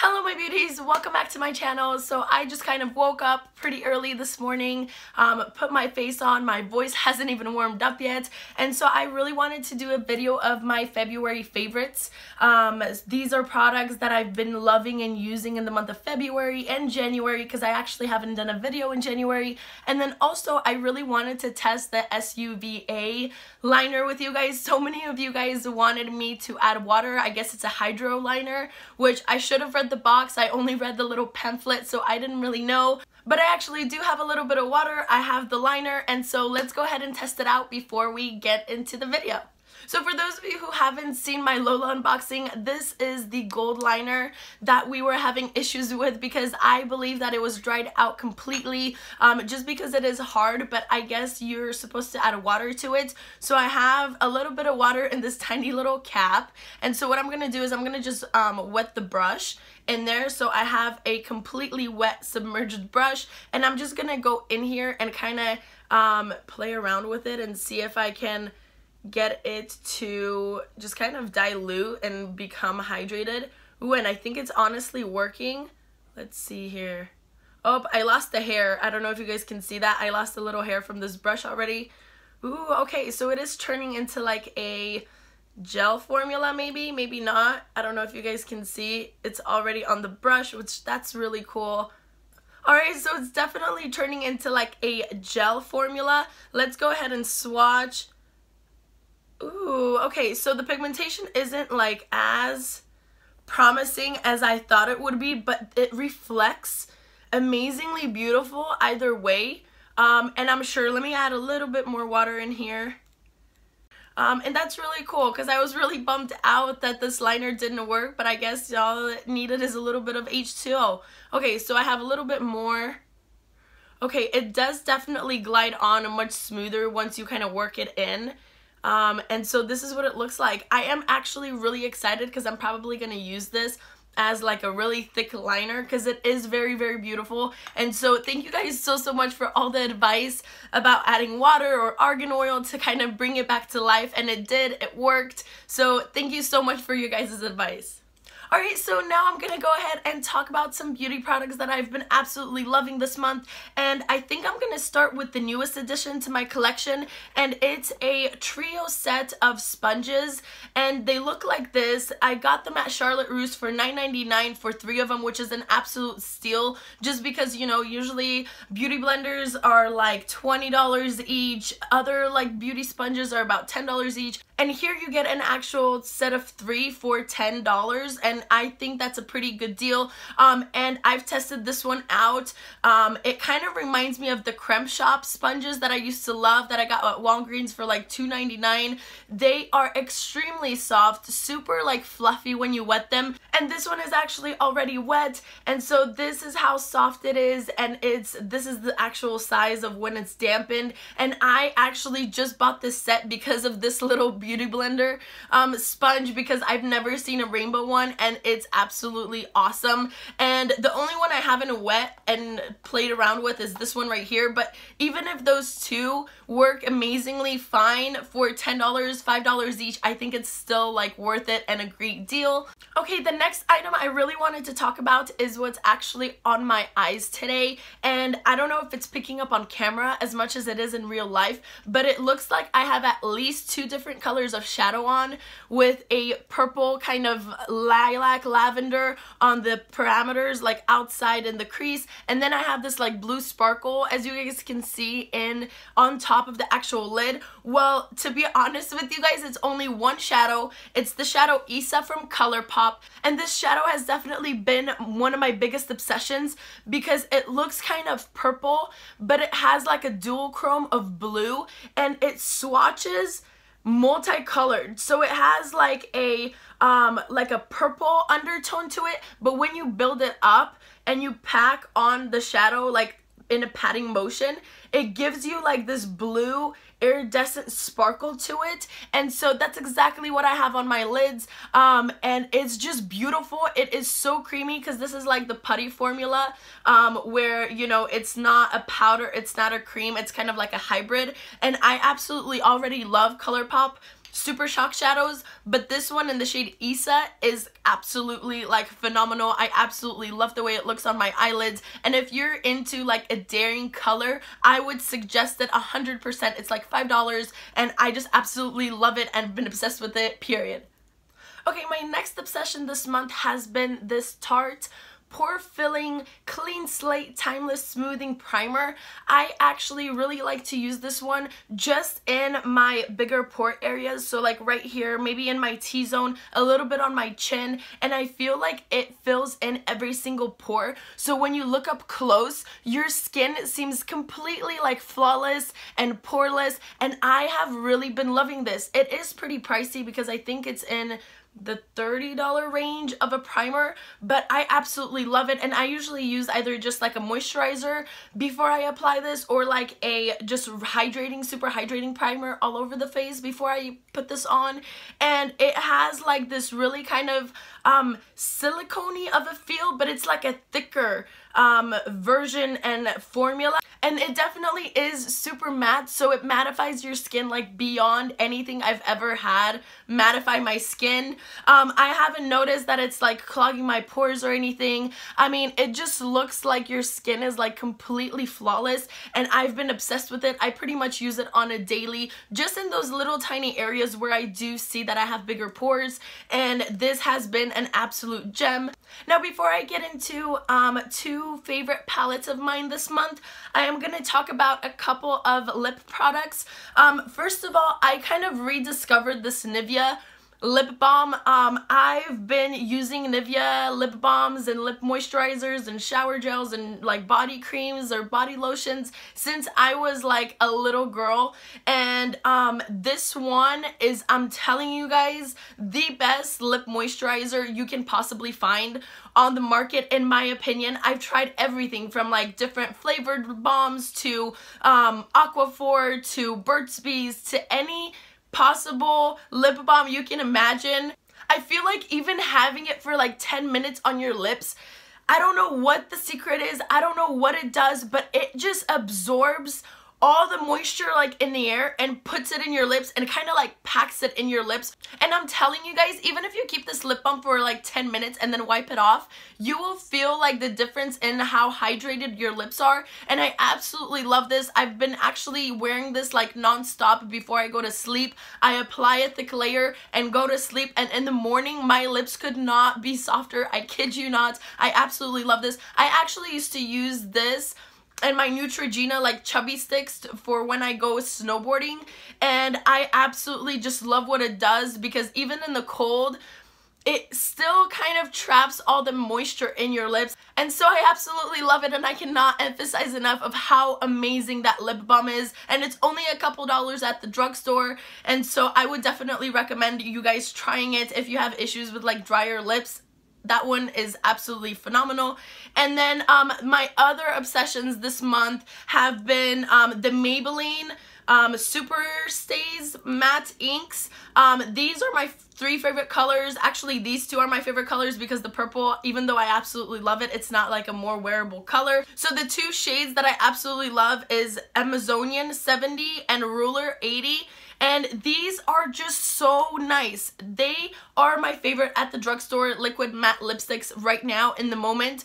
Hello my beauties, welcome back to my channel. So I just kind of woke up pretty early this morning, put my face on, my voice hasn't even warmed up yet, and so I really wanted to do a video of my February favorites. These are products that I've been loving and using in the month of February and January because I actually haven't done a video in January. And then also I really wanted to test the SUVA liner with you guys. So many of you guys wanted me to add water. I guess it's a hydro liner, which I should have read the box. I only read the little pamphlet, so I didn't really know, but I actually do have a little bit of water. I have the liner, and so let's go ahead and test it out before we get into the video. So for those of you who haven't seen my Lola unboxing, this is the gold liner that we were having issues with because I believe that it was dried out completely, just because it is hard, but I guess you're supposed to add water to it. So I have a little bit of water in this tiny little cap, and so what I'm going to do is I'm going to just wet the brush in there. So I have a completely wet submerged brush, and I'm just going to go in here and kind of play around with it and see if I can get it to just kind of dilute and become hydrated. Ooh, and I think it's honestly working. Let's see here. Oh, I lost the hair. I don't know if you guys can see that. I lost a little hair from this brush already. Ooh, okay, so it is turning into like a gel formula, maybe not. I don't know if you guys can see. It's already on the brush, which that's really cool. Alright, so it's definitely turning into like a gel formula. Let's go ahead and swatch. Ooh, okay, so the pigmentation isn't like as promising as I thought it would be, but it reflects amazingly beautiful either way. And I'm sure, let me add a little bit more water in here. And that's really cool because I was really bummed out that this liner didn't work, but I guess all it needed is a little bit of H2O. Okay, so I have a little bit more. Okay, it does definitely glide on much smoother once you kind of work it in. And so this is what it looks like. I am actually really excited because I'm probably going to use this as like a really thick liner because it is very, very beautiful. And so thank you guys so much for all the advice about adding water or argan oil to kind of bring it back to life, and it did, it worked. So thank you so much for your guys' advice. Alright, so now I'm going to go ahead and talk about some beauty products that I've been absolutely loving this month, and I think I'm going to start with the newest addition to my collection, and it's a trio set of sponges, and they look like this. I got them at Charlotte Russe for $9.99 for 3 of them, which is an absolute steal, just because, you know, usually beauty blenders are like $20 each, other like beauty sponges are about $10 each, and here you get an actual set of 3 for $10, and I think that's a pretty good deal. And I've tested this one out. It kind of reminds me of the Creme Shop sponges that I used to love that I got at Walgreens for like $2.99. They are extremely soft, super like fluffy when you wet them, and this one is actually already wet, and so this is how soft it is, and this is the actual size of when it's dampened. And I actually just bought this set because of this little beauty blender sponge, because I've never seen a rainbow one, and it's absolutely awesome. And the only one I haven't wet and played around with is this one right here, but even if those two work amazingly fine for $10, $5 each, I think it's still like worth it and a great deal. Okay, the next item I really wanted to talk about is what's actually on my eyes today, and I don't know if it's picking up on camera as much as it is in real life, but it looks like I have at least 2 different colors of shadow on, with a purple kind of lilac lavender on the parameters, like outside in the crease, and then I have this like blue sparkle, as you guys can see, on top of the actual lid. Well, to be honest with you guys, it's only one shadow. It's the shadow Issa from Colourpop, and this shadow has definitely been one of my biggest obsessions because it looks kind of purple, but it has like a dual chrome of blue, and it swatches multicolored, so it has like a purple undertone to it, but when you build it up and you pack on the shadow like in a patting motion, it gives you like this blue iridescent sparkle to it. And so that's exactly what I have on my lids, and it's just beautiful. It is so creamy because this is like the putty formula, where, you know, it's not a powder, it's not a cream, it's kind of like a hybrid, and I absolutely already love Colourpop. Super Shock shadows, but this one in the shade Issa is absolutely like phenomenal. I absolutely love the way it looks on my eyelids, and if you're into like a daring color, I would suggest it 100%. It's like $5 and I just absolutely love it and been obsessed with it, period. Okay, my next obsession this month has been this Tarte Pore Filling Clean Slate Timeless Smoothing Primer. I actually really like to use this one just in my bigger pore areas, so like right here, maybe in my T-zone, a little bit on my chin, and I feel like it fills in every single pore. So when you look up close, your skin seems completely like flawless and poreless, and I have really been loving this. It is pretty pricey because I think it's in the $30 range of a primer, but I absolutely love it, and I usually use either just like a moisturizer before I apply this or like a just hydrating, super hydrating primer all over the face before I put this on. And it has like this really kind of silicone-y of a feel, but it's like a thicker version and formula, and it definitely is super matte, so it mattifies your skin like beyond anything I've ever had mattify my skin. I haven't noticed that it's like clogging my pores or anything. I mean, it just looks like your skin is like completely flawless, and I've been obsessed with it. I pretty much use it on a daily, just in those little tiny areas where I do see that I have bigger pores, and this has been an absolute gem. Now, before I get into two favorite palettes of mine this month, I am going to talk about a couple of lip products. First of all, I kind of rediscovered this Nivea Lip Balm. I've been using Nivea lip balms and lip moisturizers and shower gels and like body creams or body lotions since I was like a little girl, and this one is, I'm telling you guys, the best lip moisturizer you can possibly find on the market, in my opinion. I've tried everything from like different flavored balms to Aquaphor to Burt's Bees to any possible lip balm you can imagine. I feel like even having it for like 10 minutes on your lips, I don't know what the secret is, I don't know what it does, but it just absorbs all the moisture like in the air and puts it in your lips and kind of like packs it in your lips. And I'm telling you guys, even if you keep this lip balm for like 10 minutes and then wipe it off, you will feel like the difference in how hydrated your lips are, and I absolutely love this. I've been actually wearing this like non-stop before I go to sleep. I apply a thick layer and go to sleep, and in the morning my lips could not be softer. I kid you not. I absolutely love this. I actually used to use this and my Neutrogena like chubby sticks for when I go snowboarding, and I absolutely just love what it does because even in the cold, it still kind of traps all the moisture in your lips, and so I absolutely love it, and I cannot emphasize enough of how amazing that lip balm is. And it's only a couple dollars at the drugstore, and so I would definitely recommend you guys trying it if you have issues with like drier lips. That one is absolutely phenomenal. And then my other obsessions this month have been the Maybelline Super Stays Matte Inks. These are my three favorite colors. Actually, these two are my favorite colors because the purple, even though I absolutely love it, it's not like a more wearable color. So the two shades that I absolutely love is Amazonian 70 and Ruler 80. And these are just so nice. They are my favorite at the drugstore liquid matte lipsticks right now in the moment,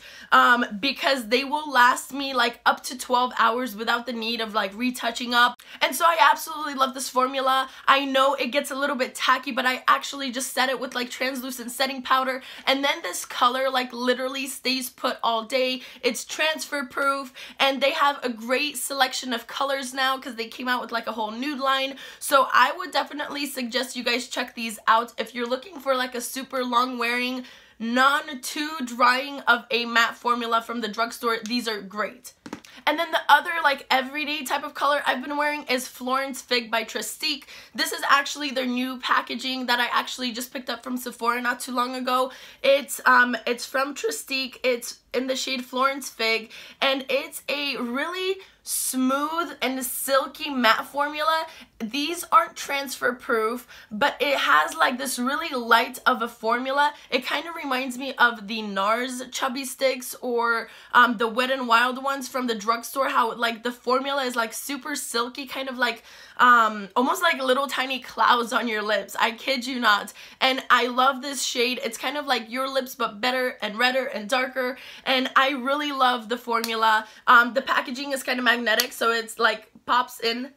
because they will last me like up to 12 hours without the need of like retouching up. And so I absolutely love this formula. I know it gets a little bit tacky, but I actually just set it with like translucent setting powder, and then this color like literally stays put all day. It's transfer proof, and they have a great selection of colors now because they came out with like a whole nude line. So I would definitely suggest you guys check these out if you're looking for like a super long wearing, non too drying of a matte formula from the drugstore. These are great. And then the other like everyday type of color I've been wearing is Florence Fig by TreStique. This is actually their new packaging that I actually just picked up from Sephora not too long ago. It's from TreStique. It's in the shade Florence Fig, and it's a really smooth and silky matte formula. These aren't transfer proof, but it has like this really light of a formula. It kind of reminds me of the NARS chubby sticks or the Wet n Wild ones from the drugstore, how like the formula is like super silky, kind of like almost like little tiny clouds on your lips. I kid you not. And I love this shade. It's kind of like your lips but better and redder and darker, and I really love the formula. The packaging is kind of magnetic, so it's like pops in,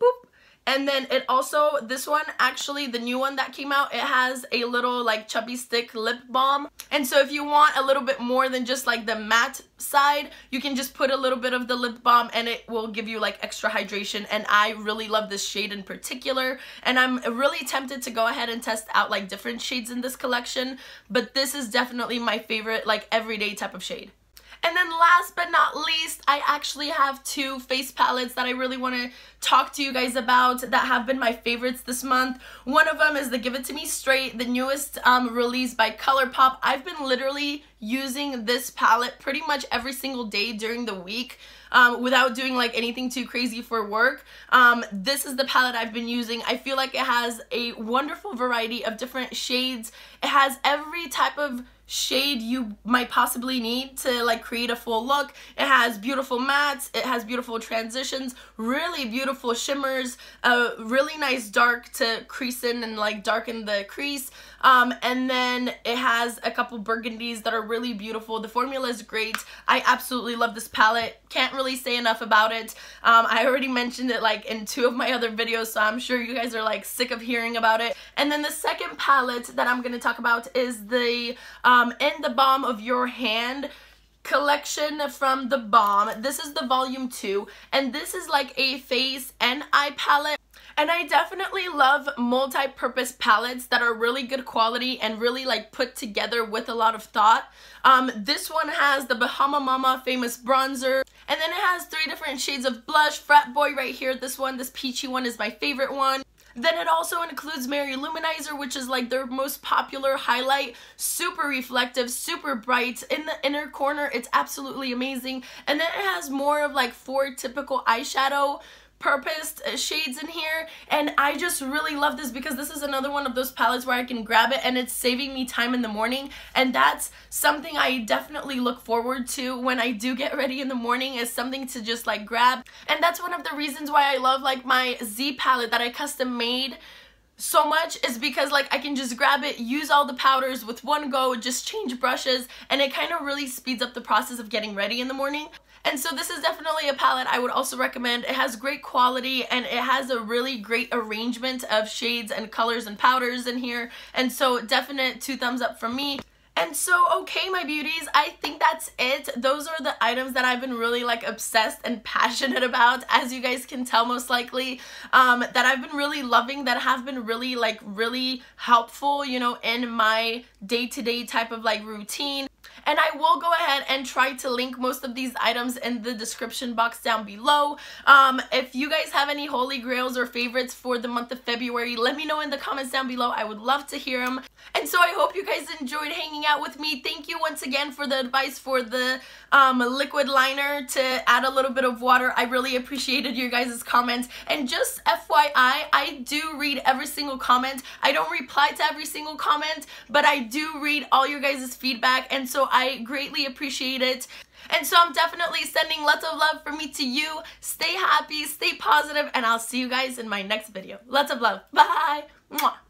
boop. And then it also, this one, actually the new one that came out, it has a little like chubby stick lip balm. And so if you want a little bit more than just like the matte side, you can just put a little bit of the lip balm and it will give you like extra hydration. And I really love this shade in particular, and I'm really tempted to go ahead and test out like different shades in this collection, but this is definitely my favorite like everyday type of shade. And then last but not least, I actually have two face palettes that I really want to talk to you guys about that have been my favorites this month. One of them is the Give It To Me Straight, the newest release by Colourpop. I've been literally using this palette pretty much every single day during the week without doing like anything too crazy for work. This is the palette I've been using. I feel like it has a wonderful variety of different shades. It has every type of shade you might possibly need to like create a full look. It has beautiful mattes, it has beautiful transitions, really beautiful shimmers, a really nice dark to crease in and like darken the crease, and then it has a couple burgundies that are really beautiful. The formula is great. I absolutely love this palette. Can't really say enough about it. I already mentioned it like in 2 of my other videos, so I'm sure you guys are like sick of hearing about it. And then the second palette that I'm going to talk about is the In the Balm of Your Hand collection from The Balm. This is the volume 2, and this is like a face and eye palette. And I definitely love multi-purpose palettes that are really good quality and really like put together with a lot of thought. This one has the Bahama Mama Famous Bronzer, and then it has 3 different shades of blush. Frat Boy right here, this peachy one is my favorite one. Then it also includes Mary Luminizer, which is like their most popular highlight. Super reflective, super bright. In the inner corner, it's absolutely amazing. And then it has more of like 4 typical eyeshadow purposed shades in here, and I just really love this because this is another one of those palettes where I can grab it and it's saving me time in the morning, and that's something I definitely look forward to when I do get ready in the morning, is something to just like grab. And that's one of the reasons why I love like my Z palette that I custom made so much, is because like I can just grab it, use all the powders with one go, just change brushes, and it kind of really speeds up the process of getting ready in the morning. And so this is definitely a palette I would also recommend. It has great quality and it has a really great arrangement of shades and colors and powders in here, and so definite 2 thumbs up from me. And so, okay, my beauties, I think that's it. Those are the items that I've been really like obsessed and passionate about, as you guys can tell most likely, that I've been really loving, that have been really like really helpful, you know, in my day-to-day type of like routine. And I will go ahead and try to link most of these items in the description box down below. If you guys have any holy grails or favorites for the month of February, let me know in the comments down below. I would love to hear them. And so I hope you guys enjoyed hanging out with me. Thank you once again for the advice for the liquid liner to add a little bit of water. I really appreciated your guys' comments. And just FYI, I do read every single comment. I don't reply to every single comment, but I do read all your guys' feedback, and so I greatly appreciate it. And so I'm definitely sending lots of love from me to you. Stay happy, stay positive, and I'll see you guys in my next video. Lots of love. Bye. Mwah.